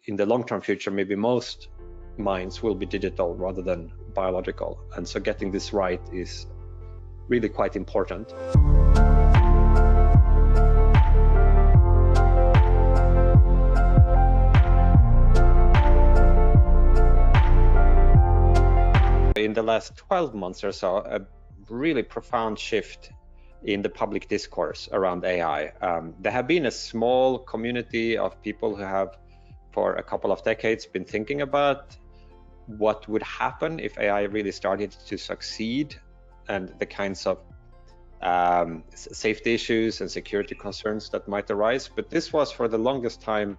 in the long-term future, maybe most minds will be digital rather than biological. And so getting this right is really quite important. In the last 12 months or so, a really profound shift in the public discourse around AI. There have been a small community of people who have, for a couple of decades, been thinking about what would happen if AI really started to succeed, and the kinds of safety issues and security concerns that might arise. But this was, for the longest time,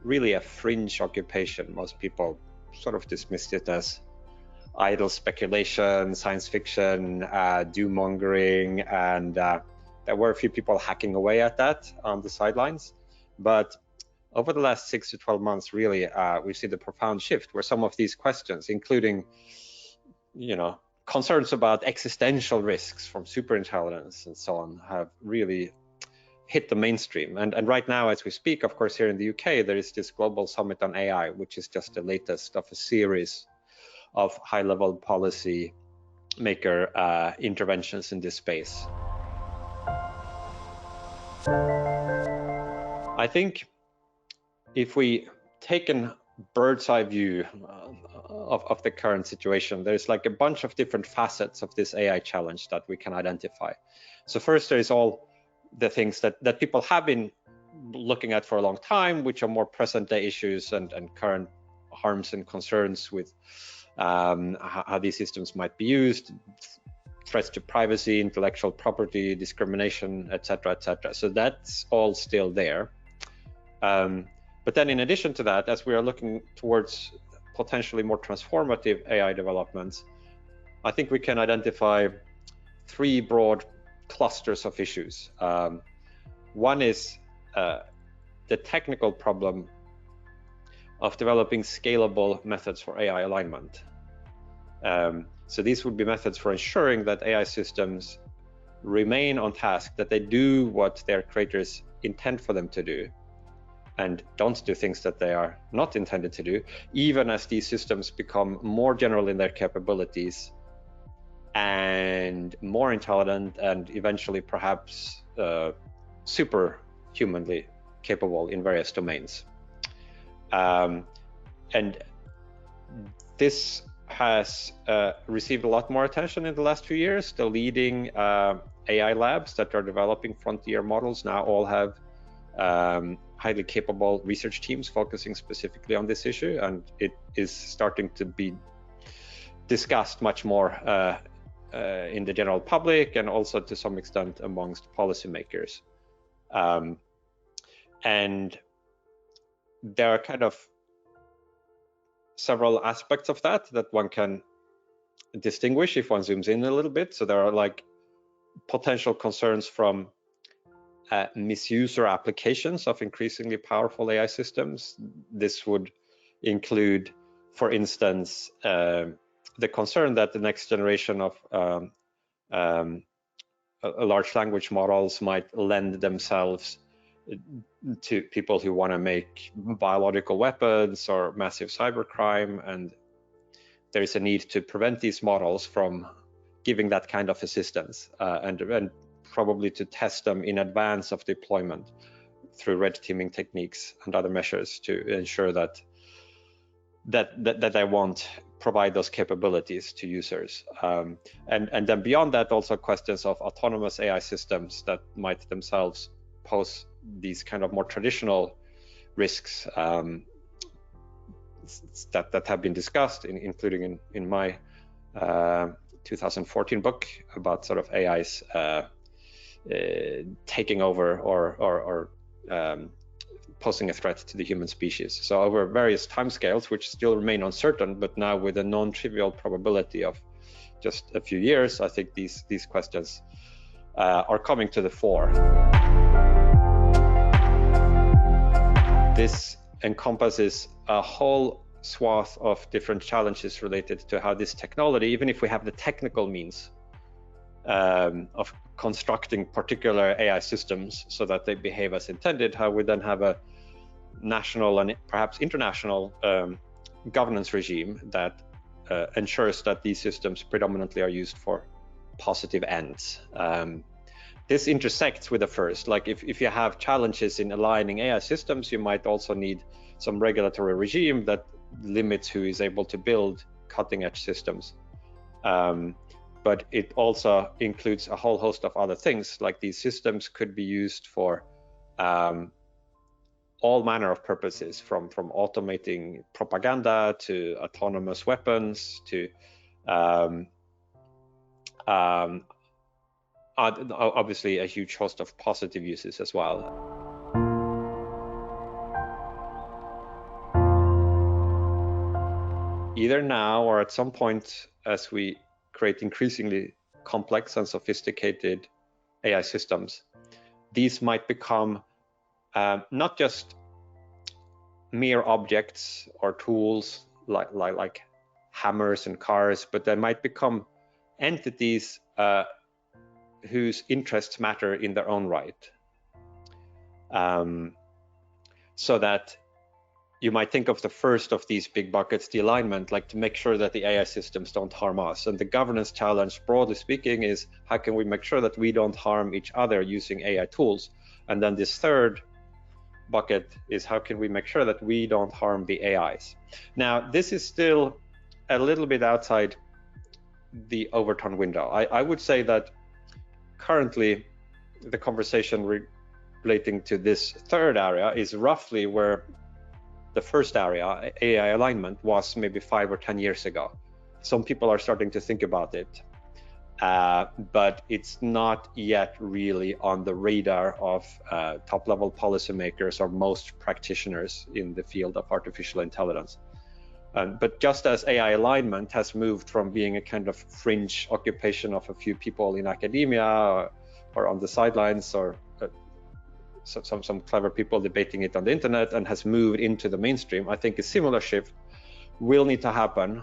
really a fringe occupation. Most people sort of dismissed it as idle speculation, science fiction, doom-mongering, and there were a few people hacking away at that on the sidelines. But over the last 6 to 12 months, really, we've seen the profound shift where some of these questions, including, concerns about existential risks from superintelligence and so on, have really hit the mainstream. And right now, as we speak, of course, here in the UK, there is this global summit on AI, which is just the latest of a series of high-level policy maker interventions in this space. I think if we take a bird's eye view of the current situation, there's like a bunch of different facets of this AI challenge that we can identify. So first, there is all the things that people have been looking at for a long time, which are more present-day issues and current harms and concerns with how these systems might be used, threats to privacy, intellectual property, discrimination, etc., etc. So that's all still there. But then in addition to that, as we are looking towards potentially more transformative AI developments, I think we can identify 3 broad clusters of issues. One is the technical problem of developing scalable methods for AI alignment. So these would be methods for ensuring that AI systems remain on task, that they do what their creators intend for them to do, and don't do things that they are not intended to do, even as these systems become more general in their capabilities and more intelligent and eventually perhaps superhumanly capable in various domains. And this has received a lot more attention in the last few years. The leading AI labs that are developing frontier models now all have highly capable research teams focusing specifically on this issue, and it is starting to be discussed much more in the general public and also to some extent amongst policymakers. And there are kind of several aspects of that one can distinguish if one zooms in a little bit. So there are like potential concerns from misuse or applications of increasingly powerful AI systems. This would include, for instance, the concern that the next generation of large language models might lend themselves to people who want to make biological weapons or massive cybercrime, and there is a need to prevent these models from giving that kind of assistance, and probably to test them in advance of deployment through red teaming techniques and other measures to ensure that they won't provide those capabilities to users. And then beyond that, also questions of autonomous AI systems that might themselves pose these kind of more traditional risks that have been discussed, including in my 2014 book about sort of AI's taking over or posing a threat to the human species. So over various timescales, which still remain uncertain, but now with a non-trivial probability of just a few years, I think these questions are coming to the fore. This encompasses a whole swath of different challenges related to how this technology, even if we have the technical means of constructing particular AI systems so that they behave as intended, how we then have a national and perhaps international governance regime that ensures that these systems predominantly are used for positive ends. This intersects with the first. Like if you have challenges in aligning AI systems, you might also need some regulatory regime that limits who is able to build cutting-edge systems. But it also includes a whole host of other things, like these systems could be used for all manner of purposes, from automating propaganda to autonomous weapons to obviously a huge host of positive uses as well. Either now or at some point, as we create increasingly complex and sophisticated AI systems, these might become not just mere objects or tools like hammers and cars, but they might become entities whose interests matter in their own right. So that you might think of the first of these big buckets, the alignment, like to make sure that the AI systems don't harm us. And the governance challenge, broadly speaking, is how can we make sure that we don't harm each other using AI tools? And then this third bucket is how can we make sure that we don't harm the AIs? Now, this is still a little bit outside the Overton window. I would say that currently the conversation relating to this third area is roughly where the first area, AI alignment, was maybe 5 or 10 years ago. Some people are starting to think about it, but it's not yet really on the radar of top-level policymakers or most practitioners in the field of artificial intelligence. But just as AI alignment has moved from being a kind of fringe occupation of a few people in academia or on the sidelines, or some clever people debating it on the internet, and has moved into the mainstream, I think a similar shift will need to happen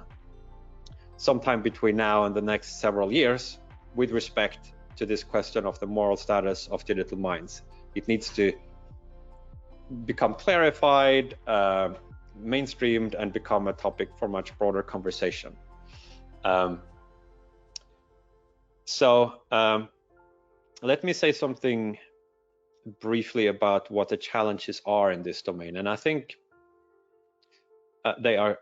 sometime between now and the next several years with respect to this question of the moral status of digital minds. It needs to become clarified, mainstreamed, and become a topic for much broader conversation. Let me say something briefly about what the challenges are in this domain. And I think they are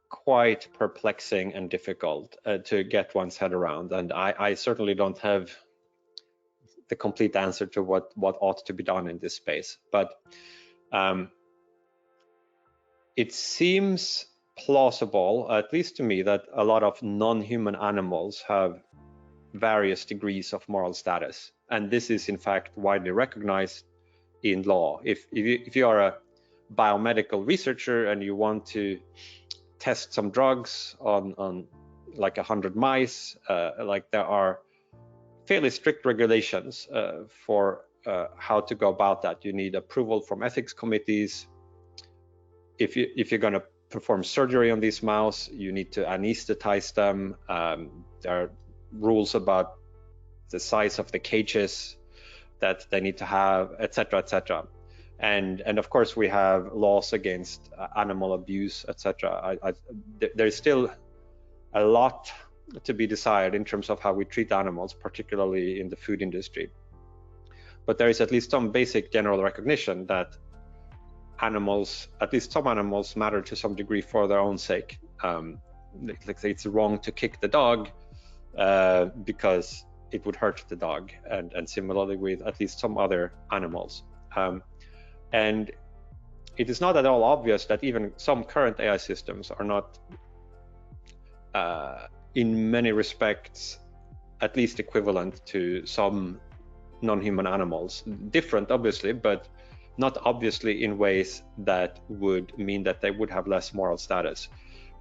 quite perplexing and difficult to get one's head around. And I certainly don't have the complete answer to what ought to be done in this space. But it seems plausible, at least to me, that a lot of non-human animals have various degrees of moral status. And this is, in fact, widely recognized in law. If you are a biomedical researcher and you want to test some drugs on like 100 mice, like there are fairly strict regulations for how to go about that. You need approval from ethics committees. If you're going to perform surgery on these mouse, you need to anesthetize them. There are rules about the size of the cages that they need to have, etc., etc. And of course we have laws against animal abuse, etc. There's still a lot to be decided in terms of how we treat animals, particularly in the food industry. But there is at least some basic general recognition that animals, at least some animals, matter to some degree for their own sake. Like it's wrong to kick the dog because it would hurt the dog, and similarly with at least some other animals. And it is not at all obvious that even some current AI systems are not, in many respects, at least equivalent to some non-human animals. Different, obviously, but not obviously in ways that would mean that they would have less moral status.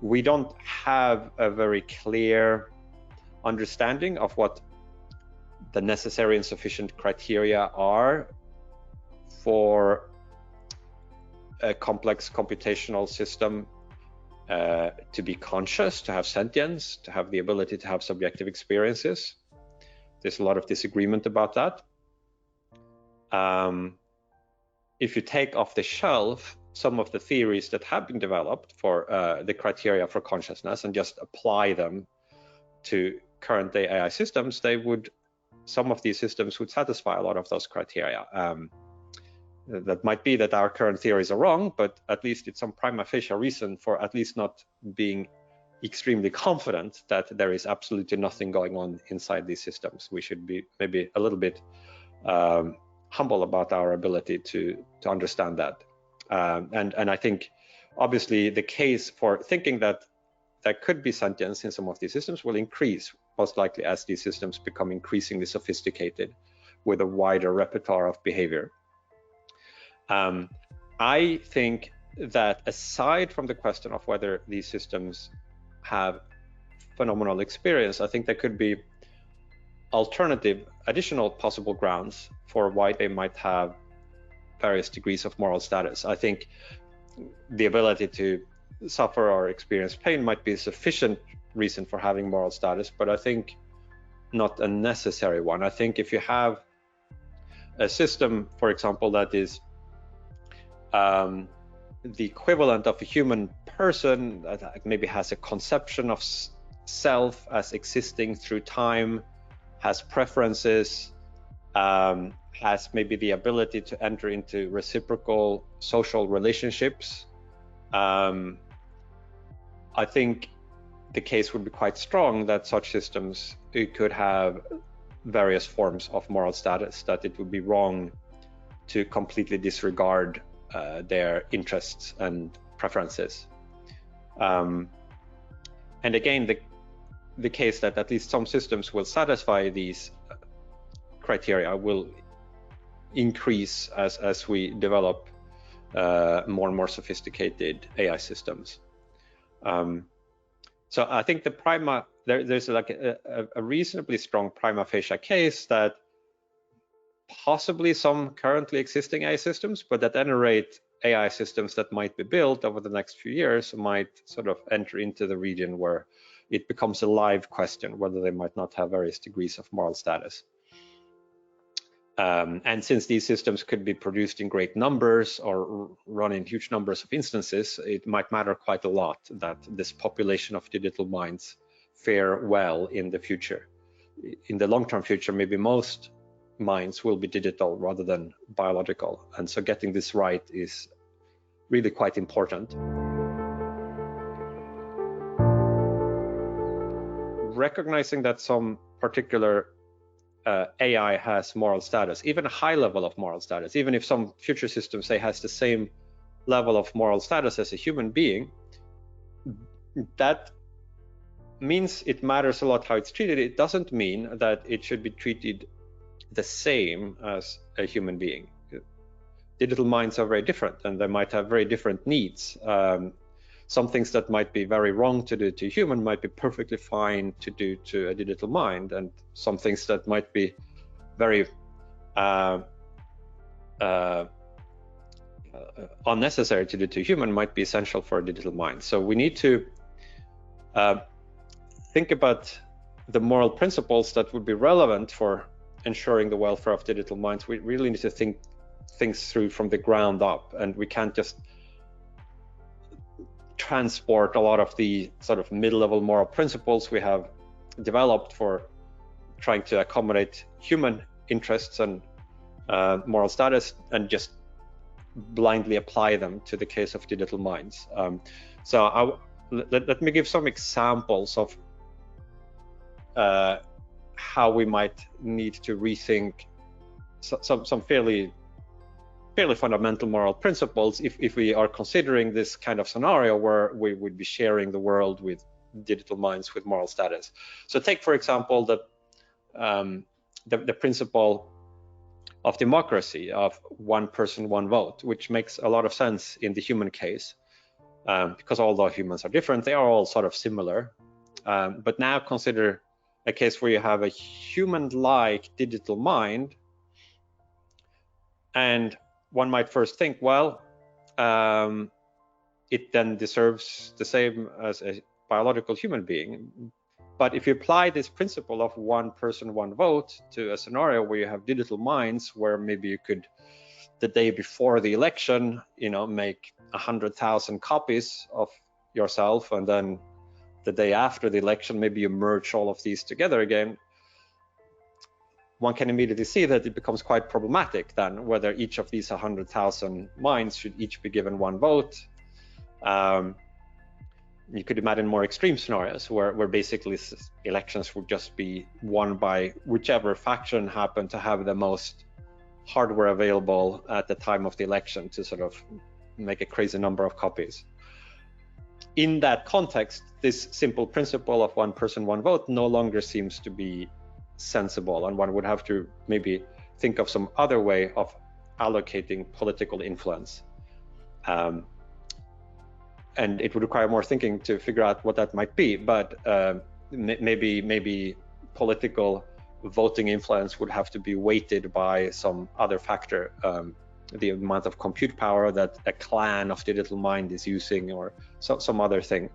We don't have a very clear understanding of what the necessary and sufficient criteria are for a complex computational system to be conscious, to have sentience, to have the ability to have subjective experiences. There's a lot of disagreement about that. If you take off the shelf some of the theories that have been developed for the criteria for consciousness and just apply them to current day AI systems, some of these systems would satisfy a lot of those criteria. That might be that our current theories are wrong, but at least it's some prima facie reason for at least not being extremely confident that there is absolutely nothing going on inside these systems. We should be maybe a little bit humble about our ability to understand that. And I think obviously the case for thinking that there could be sentience in some of these systems will increase, most likely as these systems become increasingly sophisticated with a wider repertoire of behavior. I think that aside from the question of whether these systems have phenomenal experience, I think there could be alternative, additional possible grounds for why they might have various degrees of moral status. I think the ability to suffer or experience pain might be a sufficient reason for having moral status, but I think not a necessary one. I think if you have a system, for example, that is the equivalent of a human person, that maybe has a conception of self as existing through time, has preferences, has maybe the ability to enter into reciprocal social relationships, I think the case would be quite strong that such systems could have various forms of moral status, that it would be wrong to completely disregard their interests and preferences. And again, the case that at least some systems will satisfy these criteria will increase as we develop more and more sophisticated AI systems. So I think there's like a reasonably strong prima facie case that possibly some currently existing AI systems, but at any rate, AI systems that might be built over the next few years might sort of enter into the region where it becomes a live question whether they might not have various degrees of moral status. And since these systems could be produced in great numbers or run in huge numbers of instances, it might matter quite a lot that this population of digital minds fare well in the future. In the long-term future, maybe most minds will be digital rather than biological. And so getting this right is really quite important. Recognizing that some particular AI has moral status, even a high level of moral status, even if some future system, say, has the same level of moral status as a human being, that means it matters a lot how it's treated. It doesn't mean that it should be treated the same as a human being. Digital minds are very different and they might have very different needs. Some things that might be very wrong to do to a human might be perfectly fine to do to a digital mind, and some things that might be very unnecessary to do to a human might be essential for a digital mind. So we need to think about the moral principles that would be relevant for ensuring the welfare of digital minds. We really need to think things through from the ground up, and we can't just transport a lot of the sort of mid-level moral principles we have developed for trying to accommodate human interests and moral status and just blindly apply them to the case of digital minds. Let me give some examples of how we might need to rethink some fairly fundamental moral principles if we are considering this kind of scenario where we would be sharing the world with digital minds with moral status. So take, for example, the principle of democracy, of one person, one vote, which makes a lot of sense in the human case, because although humans are different, they are all sort of similar. But now consider a case where you have a human-like digital mind, and one might first think, well, it then deserves the same as a biological human being. But if you apply this principle of one person, one vote to a scenario where you have digital minds, where maybe you could the day before the election, make 100,000 copies of yourself, and then the day after the election, maybe you merge all of these together again, one can immediately see that it becomes quite problematic then, whether each of these 100,000 minds should each be given one vote. You could imagine more extreme scenarios where basically elections would just be won by whichever faction happened to have the most hardware available at the time of the election to sort of make a crazy number of copies. In that context, this simple principle of one person, one vote no longer seems to be sensible, and one would have to maybe think of some other way of allocating political influence. And it would require more thinking to figure out what that might be, but maybe political voting influence would have to be weighted by some other factor, the amount of compute power that a clan of digital mind is using, or some other thing.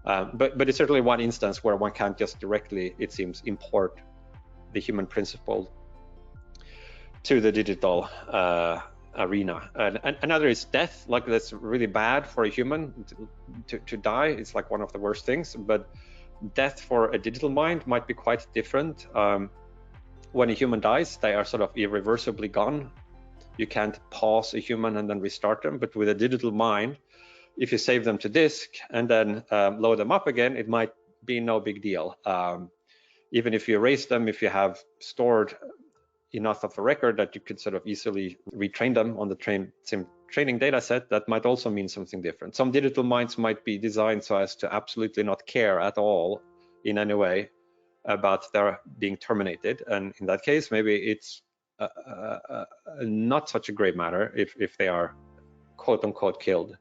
But it's certainly one instance where one can't just directly, it seems, import the human principle to the digital arena. And another is death. Like, that's really bad for a human to die. It's like one of the worst things. But death for a digital mind might be quite different. When a human dies, they are sort of irreversibly gone. You can't pause a human and then restart them. But with a digital mind, if you save them to disk and then load them up again, it might be no big deal. Even if you erase them, if you have stored enough of a record that you could sort of easily retrain them on the same training data set, that might also mean something different. Some digital minds might be designed so as to absolutely not care at all in any way about their being terminated. And in that case, maybe it's not such a great matter if they are quote unquote killed.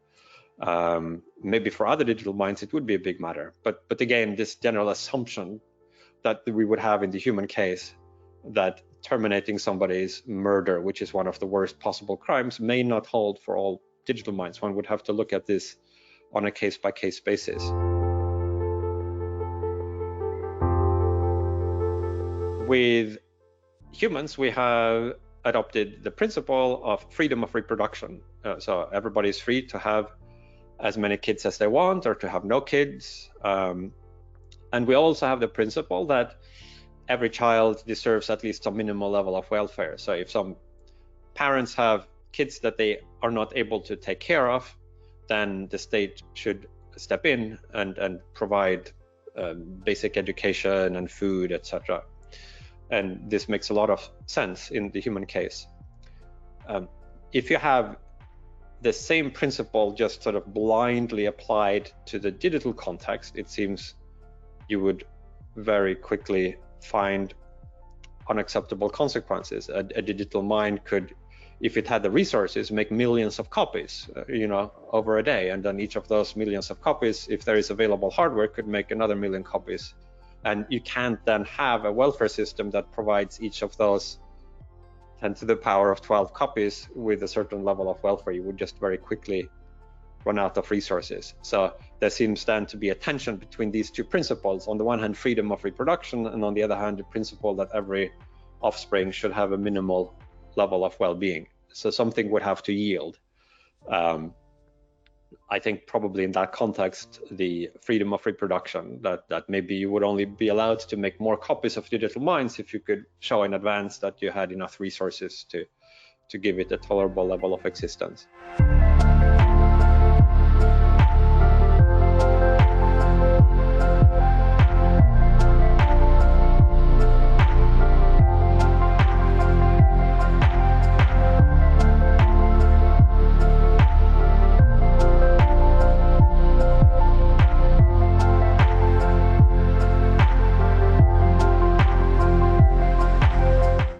Maybe for other digital minds, it would be a big matter. But again, this general assumption that we would have in the human case, that terminating somebody's murder, which is one of the worst possible crimes, may not hold for all digital minds. One would have to look at this on a case-by-case basis. With humans, we have adopted the principle of freedom of reproduction. So everybody is free to have as many kids as they want, or to have no kids. And we also have the principle that every child deserves at least some minimal level of welfare. So if some parents have kids that they are not able to take care of, then the state should step in and provide basic education and food, etc. And this makes a lot of sense in the human case. If you have the same principle just sort of blindly applied to the digital context, it seems you would very quickly find unacceptable consequences. A digital mind could, if it had the resources, make millions of copies, over a day, and then each of those millions of copies, if there is available hardware, could make another million copies. And you can't then have a welfare system that provides each of those 10 to the power of 12 copies with a certain level of welfare. You would just very quickly run out of resources. So there seems then to be a tension between these two principles. On the one hand, freedom of reproduction, and on the other hand, the principle that every offspring should have a minimal level of well-being. So something would have to yield. I think probably in that context, the freedom of reproduction, that maybe you would only be allowed to make more copies of digital minds if you could show in advance that you had enough resources to give it a tolerable level of existence.